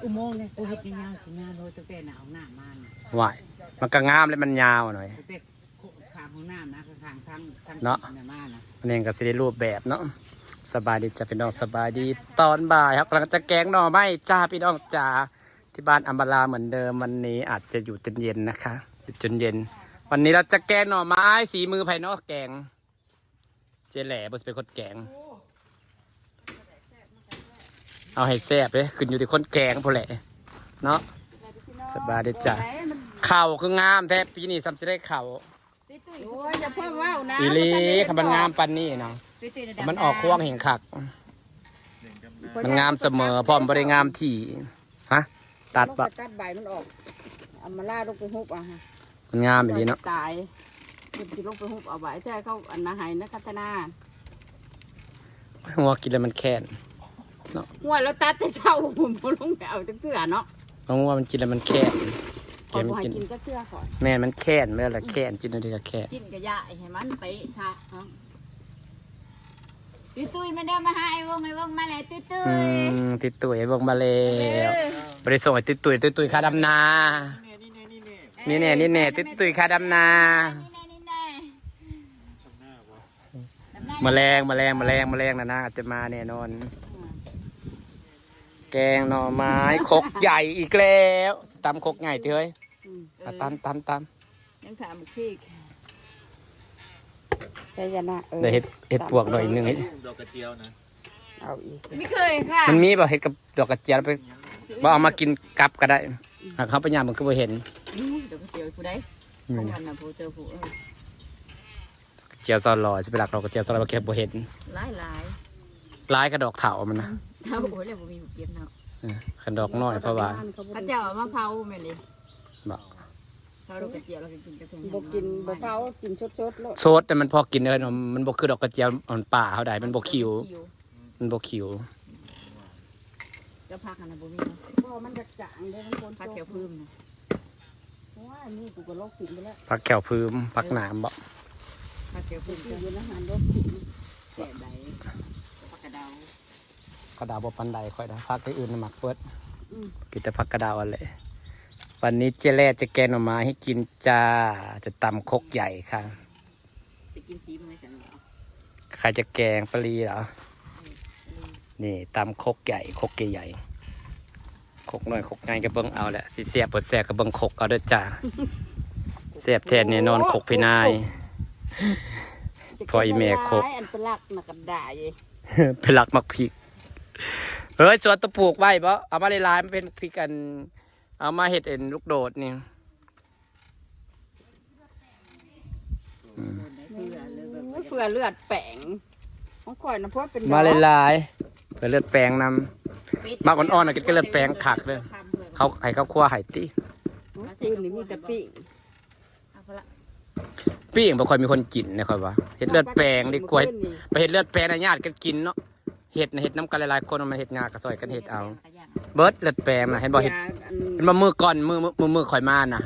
อุโมงค์เนี่ยกูเห็นยาวสิงานโดยตั้งแต่หนาวหน้ามันไหวมันก็งามเลยมันยาวหน่อยตั้งแต่ข้างห้องน้ำนะข้างทางเนาะอันนี้ก็สิได้รูปแบบเนาะสบายดีจ้าพี่น้องสบายดีตอนบ่ายครับกำลังจะแกงหน่อไม้จ้าพี่น้องจ้าที่บ้านอัมบาราเหมือนเดิมวันนี้อาจจะอยู่จนเย็นนะคะอยู่จนเย็นวันนี้เราจะแกงหน่อไม้สีมือภายนอกแกงเจแหล่บสเป็นคนแกงเอาให้แซ่บเลยขึ้นอยู่ที่คนแกงพอแหละเนาะสบายดีจ้าเข่าคืองามแท้ปีนี้ซ้ำจะได้เข่าโอ้ยอย่าเพิ่มว่าวนะอีลีคำมันงามปันนี่เนาะมันออกควงเห็นคักมันงามเสมอพร้อมบริงามที่ฮะตัดปะตัดใบมันออกเอามาล่าลงไปฮุบอ่ะฮะมันงามอย่างนี้เนาะตายจะลงไปฮุบเอาใบใช่เขาอันนาหายนะคัตนาหัวกินแล้วมันแค้นเนาะหัวแล้วตัดแต่เช้าผมลงไปเอาจักเสื้อเนาะหัวมันกินแล้วมันแค้นแกมันกินจักเสื้อก่อนแม่มันแค้นเมื่อละแค้นกินอะไรก็แค้นกินกระยะให้มันเตะซะตุ้ยมาเดินมาหาไอ้วงมาเลยตุ้ยตุ้ยไอ้วงมาเลยบริส่งไอ้ตุ้ยข้าดำนานี่แน่ตุ้ยข้าดำนาแมลงนะอาจจะมาแน่นอนแกงหน่อไม้คกใหญ่อีกแล้วตำคกใหญ่เถอะตำยังถามพี่ใช่ยันนะเดี๋ยวเห็ดปวกหน่อยนึงดอกกระเจียวนะเอาอีกไม่เคยค่ะมันมีป่ะเห็ดกับดอกกระเจียวไปว่าเอามากินกับก็ได้หากเขาไปย่างมันก็ไม่เห็นดอกกระเจียวผู้ใดของมันนะผู้เจอผู้เจียวซอลอยสิเป็นหลักดอกกระเจียวซอลอยเก็บบ่เห็นลายกระดอกเถามันนะเถาโอ้ยเลยบ่มีเก็บเนาะกระดอกน้อยเพราะว่าเขาเจ้ามะพร้าวแม่นี่บอกเราดอกกระเจียวเรากินกระเทียมบ่กินบ่เผากินสดโซดแต่มันพอกินเลยมันบ่คือดอกกระเจียวอ่อนป่าเขาได้มันบ่คิวจะพักอันนั้นบ่มีเพราะมันจะจางเด้มันคนพักแถวพื้นว้านี่กูก็ลอกกินไปแล้วพักแถวพื้นพักหนามบ่พักแถวพื้นอยู่นะหันลอกกินแก่ใดพักกระดาวบ่ปันใดค่อยนะพักที่อื่นหมักเฟิดกินแต่พักกระดาวอะไรวันนี้เจแล่จะแกงหน่อไม้ให้กินจ้าจะตำคกใหญ่ค่ะจะกินซีมันกันเหรอใครจะแกงปลีเหรอนี่ตำคกใหญ่คกใหญ่คกน้อยคกง่ายก็เบิ่งเอาแหละสิเสียบปวดแสบก็เบิ่งคกเอาด้วยจ้าเสียบแทนเนี่ยนอนคกพี่นายพออีเมฆคกอันเป็นหลักนักกระดาษเป็นหลักมักพริกเฮ้ยสวนตะปลูกไว้เพราะเอามาลายๆมันเป็นพริกกันเอามาเห็ดเอ็นลูกโดดนี่เผื่อเลือดแป้งของข่อยนะเพราะเป็นมาลายเผื่อเลือดแป้งนำมาอ่อนๆนะกินก็เลือดแป้งขักเลยเขาให้เขาคั่วไห่ตีคือนี่มีแต่ปิ้งบ่ค่อยมีคนกินนะค่อยว่าเห็ดเลือดแป้งดีกว่าไปเห็ดเลือดแป้งนะญาติกันกินเนาะเห็ดน้ำกันหลายๆคนมันเห็ดงากระซอยกันเห็ดเอาเบิร์ดเลือดแปลงนะเห็นบอกเห็ดเป็นมือก่อนมือข่อยมาน่ะ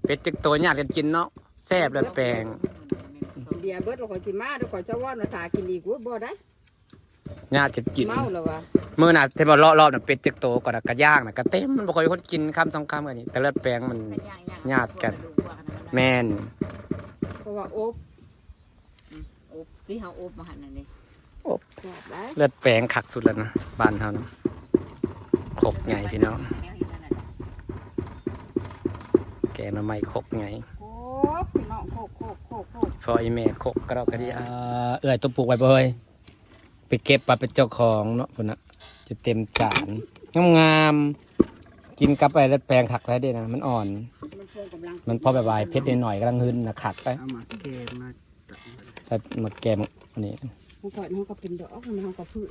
เป็ดจิกตัวญาติกันกินเนาะแซ่บเลือดแปลงเดี๋ยวเบิร์ดเราข่อยกินมาเราข่อยจะว่าเราถ่ายกินอีกว่าบ่ได้ญาติกันกินเมาแล้ววะมือน่ะเทมรอบน่ะเป็ดจิกตัวก่อนกระย่างน่ะกระเต็มมันบ่ค่อยมีคนกินคำสองคำกันนี่แต่เลือดแปลงมันญาติกันแม่นเพราะว่าอบที่เขาอบมาหันนั่นนี่เลือดแปลงขักสุดแล้วนะบ้านเขานะคกใหญ่พี่น้องแกมาไม่คกใหญ่พออีเมฆคกกระดอกกระดิ่เอื้อยตัวปลูกไว้บ่อยไปเก็บปลาเป็นเจ้าของเนาะพุ่นน่ะจะเต็มจานงามกินกับไปเลือดแปลงขักแล้วเด้นะมันอ่อนมันพอแบบวายเพชรหน่อยกำลังหึนนะขักไปมาแกมอันนี้มันก่อนมันก็เป็นดอกมันก็พืช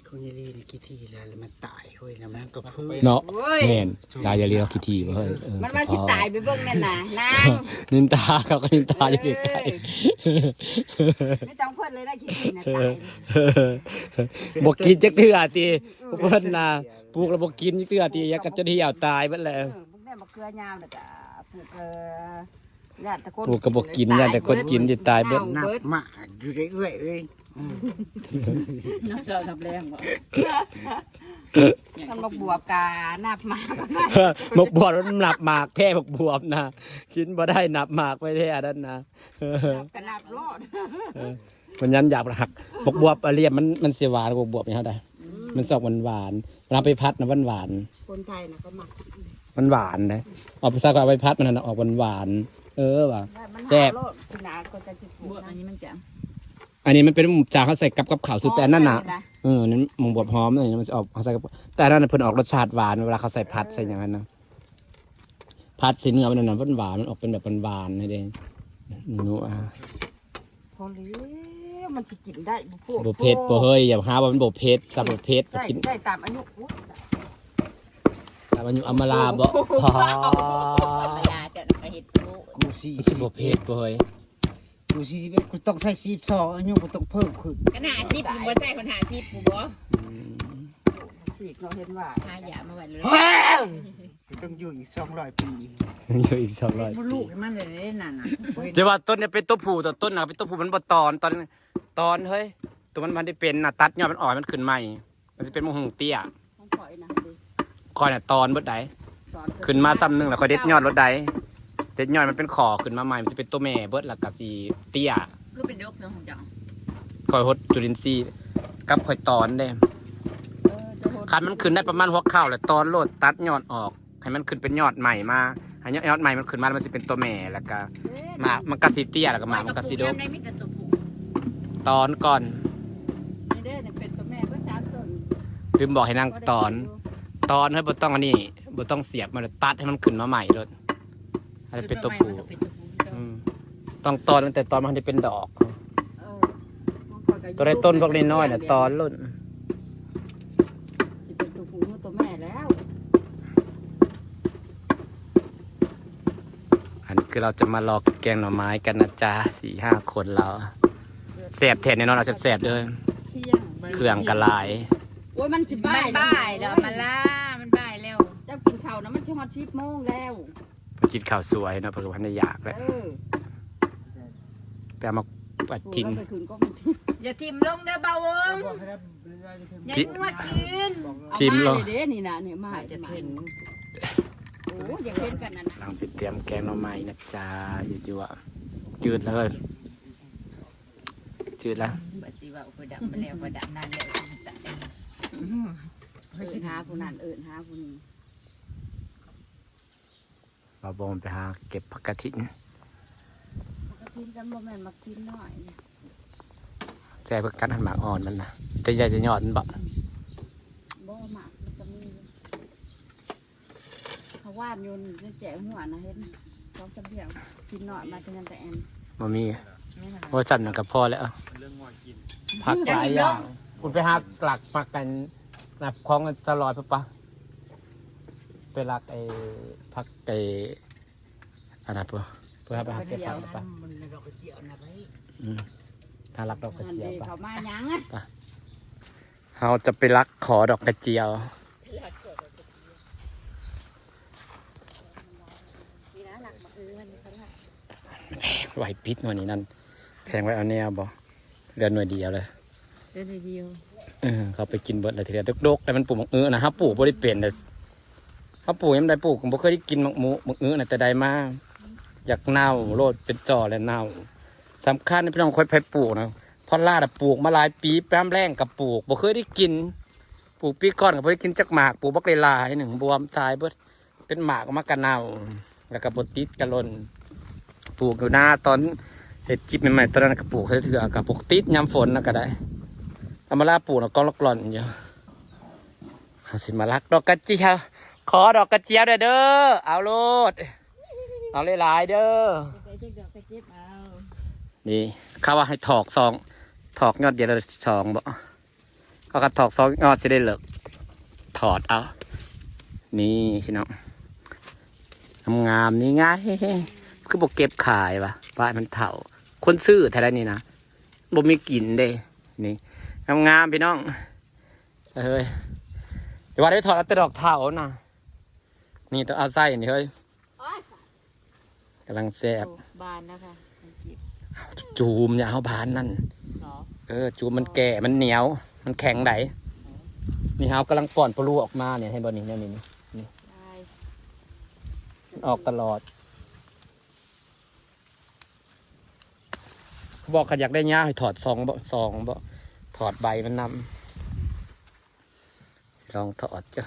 คงจะรีกี่ทีแล้วมันตายเฮ้ยแล้วมันก็พืชเนาะแม่นยายจะเรียกกี่ทีเฮ้ยมันมาสิตายไปเบิ่งนั่นน่ะนางนินตาเขาก็นินตาอยู่ใกล้ไม่ต้องเพิ่นเลยได้กี่ทีน่ะตายบ่กินจักเทื่อติเพิ่นน่ะปลูกแล้วบ่กินจักเทื่อติอยากจะเหี่ยวตายเบิดแล้วแม่บ่เกลือยาวน่ะจ้ะปลูก ญาติตะคน ปลูกกระบอกกินญาติแต่คนกินจะตายเบิด นับมาอยู่ได้เอ้ย น้ำเจ้าทำแรงบ่ทำบักบวบกานับมา หมกบวบมันนับหมากแค่หมกบวบนะกินบ่ได้นับหมากไม่แท้นั่นนะ กระนับโลด มันยันอยากหักหมกบวบเรียบมันเสียหวานหมกบวบนี่เท่าใดมันสอกหวานเวลาไปพัดนะหวาน คนไทยนะก็หมัก มันหวานนะออกไปซักเอาไปพัดมันนะออกหวานว่ะ แซ่บ โลดกินหนาก็จะจิบวบอันนี้มันจะ อันนี้มันเป็นหมูจ่าเขาใส่กับข้าวสุดแต่อันนั่นน่ะนั้นหมูบดหอมอะไรมันจะออกเขาใส่กับแต่อันนั้นนะเพิ่นออกรสชาติหวานเวลาเขาใส่พัดใส่อย่างนั้นนะพัดสีเนื้อมันนั่นนะหวานมันออกเป็นแบบหวานๆนี่เองนัว พอแล้วมันสิกินได้พวก โบเพชรโบเฮ้ยอย่าหาว่ามันโบเพชรสับโบเพชร ใช่ กิน ใช่ตามอายุอุ๊ย แต่มันอยู่อำมาลาบ่พอ เวลาจะไปเห็ดปู กูสี่ สิโบเพชรโบเฮ้ย กู41กูต้องใช้42อายุกูต้องเพิ่มขึ้น ขนาด10ผมบ่ใส่คน50ผมบ่ ปีกเราเห็นว่า หาหยามาไว้เลย กูต้องอยู่อีก200 ปี อยู่อีก200 มันลูกให้มันเลยนั่นน่ะ จะว่าต้นเนี่ยเป็นตัวผู้แต่ต้นน่ะเป็นตัวผู้มันบ่ตอนเฮ้ยตัวมันได้เป็นน่ะตัดยอดมันอ่อนมันขึ้นใหม่มันจะเป็นมะฮุงเตี้ย ต้องปล่อยนะดิ คอยน่ะตอนเบิดใด สอน ขึ้นมาซ้ำหนึงแล้วค่อยเด็ดยอดรถใดเด็ดยอดมันเป็นขอขึ้นมาใหม่มันจะเป็นตัวแม่เบิดแล้วก็สีเตี้ย คือเป็นดกเนาะของจัง คอยหดจุลินทรีย์กับคอยตอนเด้ จะโหด คันมันขึ้นได้ประมาณหัวเข่าแล้วตอนโลดตัดยอดออกให้มันขึ้นเป็นยอดใหม่มาให้ยอดใหม่มันขึ้นมาแล้วมันจะเป็นตัวแม่แล้วก็หมากมันก็สีเตี้ยแล้วก็หมากมันก็สีดก ได้มีแต่ตัวผู้ ตอนก่อน นี่เด้อเนี่ยเป็นตัวแม่ก็สามต้น ลืมบอกให้นั่งตอนให้บ่ต้องอันนี้บ่ต้องเสียบมันตัดให้มันขึ้นมาใหม่เลยให้มันเป็นตัวผู้ เป็นตัวผู้ อืมต้องตอนตั้งแต่ตอนมันได้เป็นดอก เออ ตัวได้ต้นพวกน้อยๆเนี่ยตอนรุ่น สิเป็นตัวผู้ตัวแม่แล้ว อันนี้คือเราจะมาลอกแกงหน่อไม้กันนะจ๊ะ4-5 คนเราแสบแทนแน่นอนเราแสบๆเลย เที่ยง เครื่องกระลาย โอ้ยมันสิ มั บ่าน ย บ่ายแล้วมันล่ามันบ่ายแล้ว เจ้ากินข้าวนะมันชิฮอด10 โมงแล้ว ไปกินข้าวสวยเนาะเพราะว่าพันได้อยากเลย เออ ไปเอามาปัดกิน ไปคืนก็ไม่ทิ้ง อย่าทิ่มลงเด้อเบาเอิงอย่างัวกิน ทิมลง เอาาเลยเด้นี่นะเนี่ยมาจะเห็นโอ้ยอยากเห็นกันนั่นนะ หลังสิเตรียมแกงหน่อไม้นะจ๊ะอยู่ๆจืดเลยจืดแล้ว บ่สิว่าอุปดับมาแล้วอุปดับนานแล้วแต่ เอิ้นหาผู้นั้นเอิ้นหาผู้นี้ เราบงไปหาเก็บผักกระถิ่น มันก็กินกันบ่แม่นมากินน้อยเนี่ย แซ่เพื่อกันหันหมากอ่อนมันนะแต่ใหญ่จะยอดมันบอก บ่มากมันก็มีเขาว่านโยนจะแจกหัวนะเห็นสองสามเดียวกินน้อยมาถึงกันแต่แอน มันมีโอ้สั่นกับพ่อแล้วผักหลายอย่างคุณไปหาหลักผักกันนับคล้องกันตลอดปะไปหลักไอ้ผักไอ้อะไรปะเพื่อไปหาเก็บผักปะถ้ารักดอกกระ นั่น เจียว ดี ปะ เขามาหยังอะ เราจะไปรักขอดอกกระเจียว นี่นะหลักมามันเขาหลัก ไหวพิษหน่อยนี่นั่นแพงไว้เอาแนวบ่เดือนหน่วยเดียวเลย เดินเดียว เขาไปกินเบิดอะไรทีเดียวดกๆแต่มันปลูกมักนะครับปลูกบ่ได้เปลี่ยนเลยเขาปลูกยังได้ปลูกผมบ่เคยได้กินมักนะแต่ใดมาอยากเน่าโลดเป็นจอแล้วเน่าสำคัญพี่น้องค่อยไปปลูกนะเพราะลาดปลูกมาหลายปีแป้มแรงกับปลูกบ่เคยได้กินปลูกปีก่อนก็บ่ได้กินจักหมากปลูกบักหลายๆหนึ่งบวมตายเบิดเป็นหมากออกมากระเน่าแล้วก็บ่ติดกระลนปลูกอยู่หน้าตอนเห็ดจิบใหม่ๆตอนนั้นก็ปลูกเถื่อๆกับปลูกติดยามฝนนะก็ได้เอามาลาปลูกแล้วก็ล็อกหล่อนอยู่เอาสิมาลักดอกกระเจียวขอดอกกระเจียวเด้อเอาโลดเอาหลายๆเด้อ ไปเช็คดอกไปเจ็บเอา นี่เขาว่าให้ถอกซองถอกยอดเดียวละสองบ่เขาก็ถอกซองยอดจะได้เลิกถอดเอานี่พี่น้องงามๆนี่ไงคือบอกเก็บขายปะว่ามันเถ่าคนซื้อแท้ๆนี่นะบ่มีกลิ่นเด้นี่งามๆพี่น้องเฮ้ยเดี๋ยวว่าได้ถอดเอาแต่ดอกเถ่านะนี่ต้องเอาไส้นี่เฮ้ย กำลังแซ่บบ านนะคะมันกิน จูมอย่าเอาบานนั่น เหรอ จูมมันแก่มันเหนียว มันแข็งไหนนี่เขากำลังป้อนปลูออกมาเนี่ยให้บอนี่เนี่ยนี่ ได้ ออกตลอดบอกขยักได้ย่าให้ถอดซองบ่ถอดใบมันนำสิลองถอดจ้ะ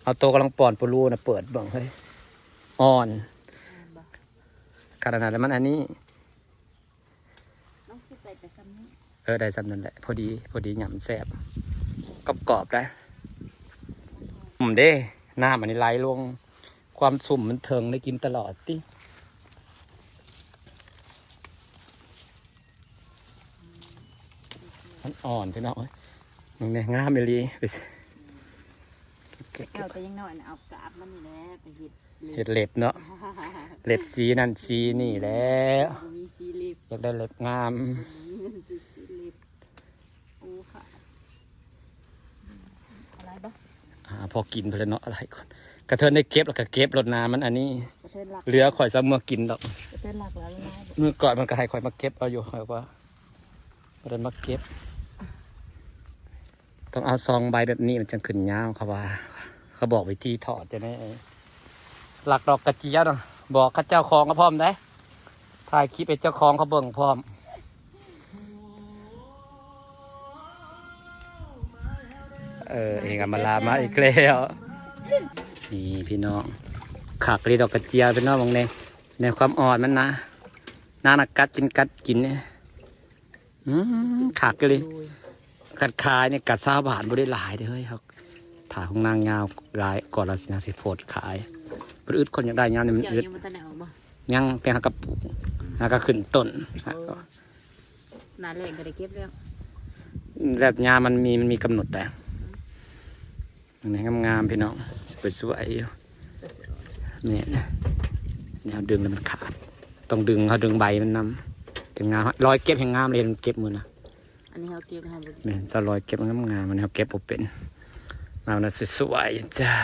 เอาตัวกำลังป้อนปลูนะเปิดบังเฮ้ยอ่อนขนาดแล้วมันอันนี้ น้องคือใส่แต่ซ้ำนี้ ได้ซ้ำนั่นแหละพอดีหยำแซ่บกรอบได้เด้น้ำอันนี้ไหลลงความสุ่มมันเทิงได้กินตลอดติมันอ่อนพี่น้องมันเนี่ยงามไปเลยไปเอาแต่ยังน้อยนะเอากาบมันนี่แหละไปเห็ด เล็บเนาะเล็บสีนั่นสีนี่แล้ว มีสีเล็บ อยากได้เล็บงาม มีเงินสีเล็บโอ้ค่ะอะไรบ้าง พอกินไปเลยเนาะอะไรก่อนกระเทินได้เก็บแล้วก็เก็บรดน้ำมันอันนี้ กระเทินหลัก เหลือข่อยซ้ำเมื่อกินดอก กระเทินหลักแล้วละลาย เมื่อก่อนมันก็ให้ข่อยมาเก็บเอาอยู่ข่อยว่าบ่ได้มาเก็บ ต้องเอาซองใบแบบนี้มันจะขึ้นยาวเขาว่า เขาบอกวิธีถอดจะได้หลักดอกกระเจียวเนาะบอกข้าเจ้าของก็พร้อมได้ถ่ายคลิปไอ้เจ้าของเขาเบิ่งพร้อมเองมาลามาอีกแล้วนี่พี่น้องขักเลยดอกกระเจียวพี่น้องมองในความอ่อนมันนะน่านักกัดกินเนี่ยขักเลยกัดคายเนี่ยกัด20 บาทบ่ได้หลายเด้อเฮ้ยครับถ่ายของนางงาวหลายก่อนเราสิโพดขายมันอึดคนอยากได้งานเนี่ยมัน เดี๋ยว อึด ยังมันตะแหนวบ่ ยังเป็นหักกระปุกหักกระขึ้นต้น นานเลยก็ได้เก็บแล้ว แบบงานมันมีกำหนดแต่มันงามๆพี่น้องสวยๆอยู่เนี่ยแนวดึงแล้วมันขาดต้องดึงเขาดึงใบมันนำจะงามรอยเก็บแห่งงามเลยมันเก็บมือนะ อันนี้เขาเก็บให้ เนี่ยจะรอยเก็บงามๆมันเขาเก็บบ่เป็นเอานะสวยๆจ้า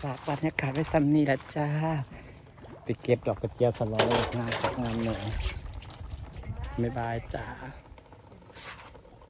ฝากบรรยากาศไว้ซ้ำนี่แหละจ้าไปเก็บดอกกระเจียวสลอยงามหน่อยบ๊ายบายจ้า